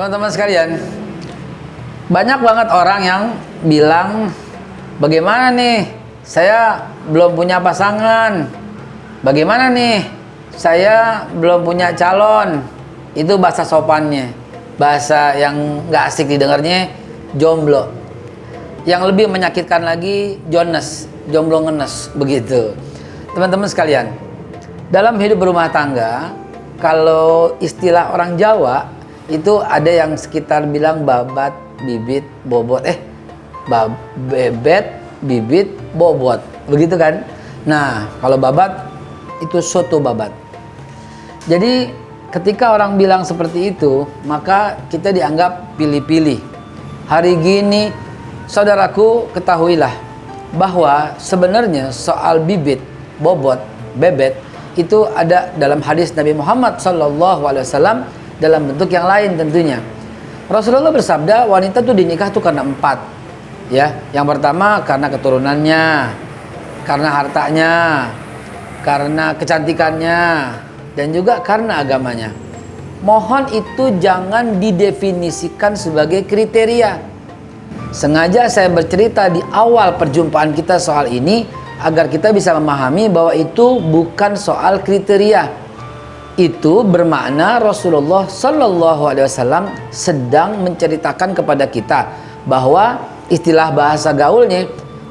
Teman-teman sekalian, banyak banget orang yang bilang, bagaimana nih, saya belum punya pasangan, bagaimana nih, saya belum punya calon. Itu bahasa sopannya, bahasa yang gak asik didengarnya, jomblo. Yang lebih menyakitkan lagi, jomblo ngenes, begitu. Teman-teman sekalian, dalam hidup berumah tangga, kalau istilah orang Jawa, itu ada yang sekitar bilang babat, bibit, bobot. Bebet, bibit, bobot. Begitu kan? Nah, kalau babat, itu soto babat. Jadi, ketika orang bilang seperti itu, maka kita dianggap pilih-pilih. Hari gini, saudaraku, ketahuilah bahwa sebenarnya soal bibit, bobot, bebet, itu ada dalam hadis Nabi Muhammad SAW dalam bentuk yang lain tentunya. Rasulullah bersabda, wanita tuh dinikah tuh karena 4. Ya, yang pertama karena keturunannya, karena hartanya, karena kecantikannya, dan juga karena agamanya. Mohon itu jangan didefinisikan sebagai kriteria. Sengaja saya bercerita di awal perjumpaan kita soal ini agar kita bisa memahami bahwa itu bukan soal kriteria. Itu bermakna Rasulullah Sallallahu Alaihi Wasallam sedang menceritakan kepada kita bahwa istilah bahasa gaulnya,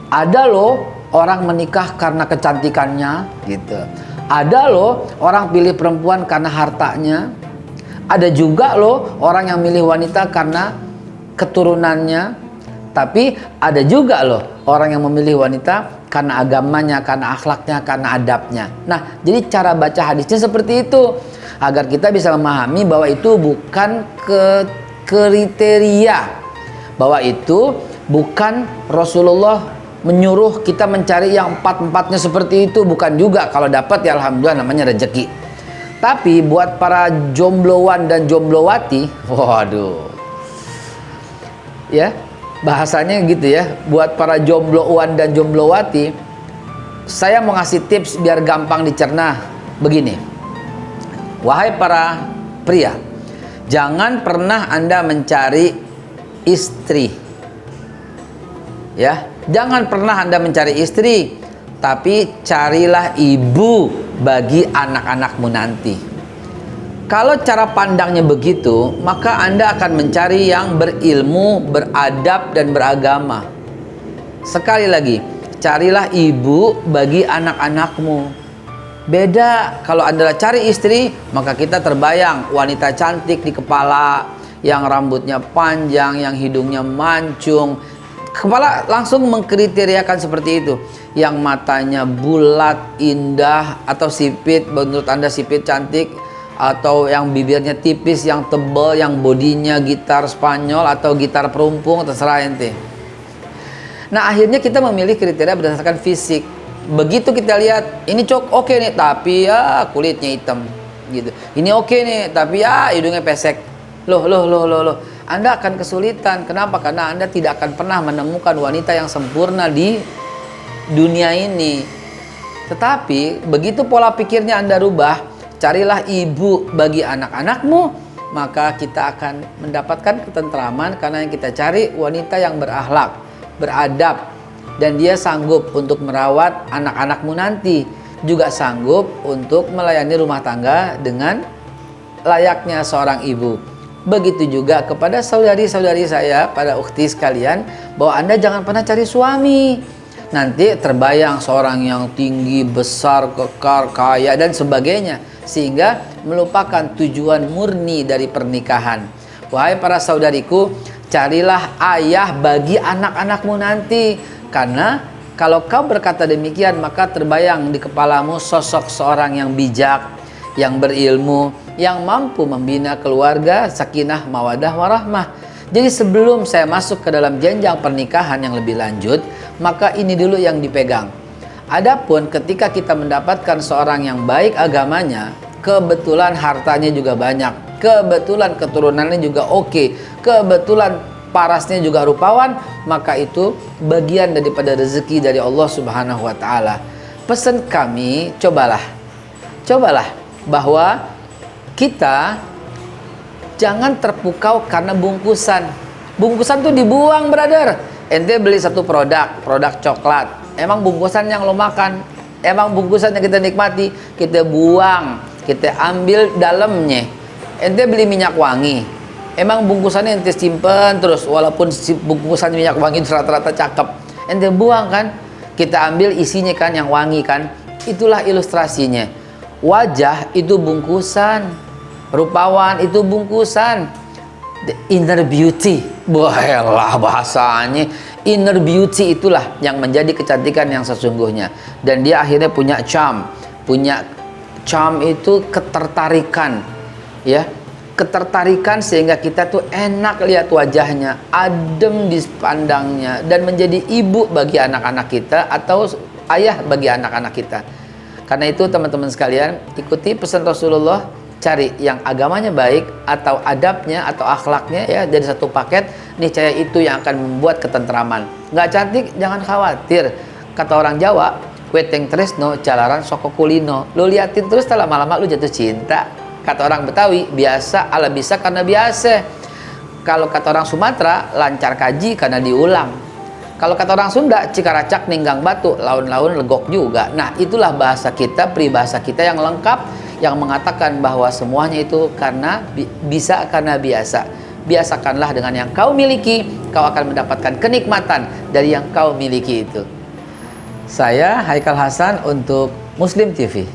ada loh orang menikah karena kecantikannya gitu, ada loh orang pilih perempuan karena hartanya, ada juga loh orang yang milih wanita karena keturunannya, tapi ada juga loh orang yang memilih wanita karena agamanya, karena akhlaknya, karena adabnya. Nah, jadi cara baca hadisnya seperti itu agar kita bisa memahami bahwa itu bukan kriteria, bahwa itu bukan Rasulullah menyuruh kita mencari yang 4-4-nya seperti itu, bukan juga. Kalau dapat ya alhamdulillah, namanya rezeki. Tapi buat para jombloan dan jomblowati, waduh, ya. Bahasanya gitu ya, buat para jombloan dan jomblowati, saya mau ngasih tips biar gampang dicerna. Begini, wahai para pria, jangan pernah Anda mencari istri. Ya, jangan pernah Anda mencari istri, tapi carilah ibu bagi anak-anakmu nanti. Kalau cara pandangnya begitu, maka Anda akan mencari yang berilmu, beradab, dan beragama. Sekali lagi, carilah ibu bagi anak-anakmu. Beda kalau Anda cari istri, maka kita terbayang wanita cantik di kepala, yang rambutnya panjang, yang hidungnya mancung. Kepala langsung mengkriteriakan seperti itu. Yang matanya bulat, indah, atau sipit, menurut Anda sipit, cantik, atau yang bibirnya tipis, yang tebal, yang bodinya gitar Spanyol atau gitar perumpung, terserah ente. Nah, akhirnya kita memilih kriteria berdasarkan fisik. Begitu kita lihat, ini oke nih, tapi ya kulitnya hitam gitu. Ini oke nih, tapi ya hidungnya pesek. Loh. Anda akan kesulitan. Kenapa? Karena Anda tidak akan pernah menemukan wanita yang sempurna di dunia ini. Tetapi begitu pola pikirnya Anda rubah, carilah ibu bagi anak-anakmu, maka kita akan mendapatkan ketentraman karena yang kita cari wanita yang berakhlak, beradab, dan dia sanggup untuk merawat anak-anakmu nanti, juga sanggup untuk melayani rumah tangga dengan layaknya seorang ibu. Begitu juga kepada saudari-saudari saya, pada ukhti sekalian, bahwa Anda jangan pernah cari suami. Nanti terbayang seorang yang tinggi, besar, kekar, kaya, dan sebagainya, sehingga melupakan tujuan murni dari pernikahan. Wahai para saudariku, carilah ayah bagi anak-anakmu nanti. Karena kalau kau berkata demikian, maka terbayang di kepalamu sosok seorang yang bijak, yang berilmu, yang mampu membina keluarga, sakinah, mawadah, warahmah. Jadi sebelum saya masuk ke dalam jenjang pernikahan yang lebih lanjut, maka ini dulu yang dipegang. Adapun ketika kita mendapatkan seorang yang baik agamanya, kebetulan hartanya juga banyak, kebetulan keturunannya juga oke, kebetulan parasnya juga rupawan, maka itu bagian daripada rezeki dari Allah Subhanahu wa taala. Pesan kami, cobalah bahwa kita Jangan terpukau karena bungkusan. Bungkusan tuh dibuang, brother. Ente beli satu produk coklat. Emang bungkusan yang lo makan, emang bungkusan yang kita nikmati, kita buang, kita ambil dalamnya. Ente beli minyak wangi, emang bungkusannya ente simpen terus, walaupun bungkusan minyak wangi rata-rata cakep, ente buang kan? Kita ambil isinya kan yang wangi kan? Itulah ilustrasinya. Wajah itu bungkusan, rupawan itu bungkusan. The inner beauty, bolehlah bahasanya. Inner beauty itulah yang menjadi kecantikan yang sesungguhnya. Dan dia akhirnya punya charm. Punya charm itu ketertarikan, ya, ketertarikan sehingga kita tuh enak lihat wajahnya, adem dipandangnya, dan menjadi ibu bagi anak-anak kita atau ayah bagi anak-anak kita. Karena itu teman-teman sekalian, ikuti pesan Rasulullah, cari yang agamanya baik atau adabnya atau akhlaknya, ya, dari satu paket, niscaya itu yang akan membuat ketentraman. Nggak cantik jangan khawatir. Kata orang Jawa, weteng tresno jalaran soko kulino. Lu liatin terus, lama-lama lu jatuh cinta. Kata orang Betawi, biasa ala bisa karena biasa. Kalau kata orang Sumatera, lancar kaji karena diulang. Kalau kata orang Sunda, cikaracak ninggang batu, laun-laun legok juga. Nah, itulah bahasa kita, peribahasa kita yang lengkap, yang mengatakan bahwa semuanya itu karena bisa karena biasa. Biasakanlah dengan yang kau miliki, kau akan mendapatkan kenikmatan dari yang kau miliki itu. Saya Haikal Hasan untuk Muslim TV.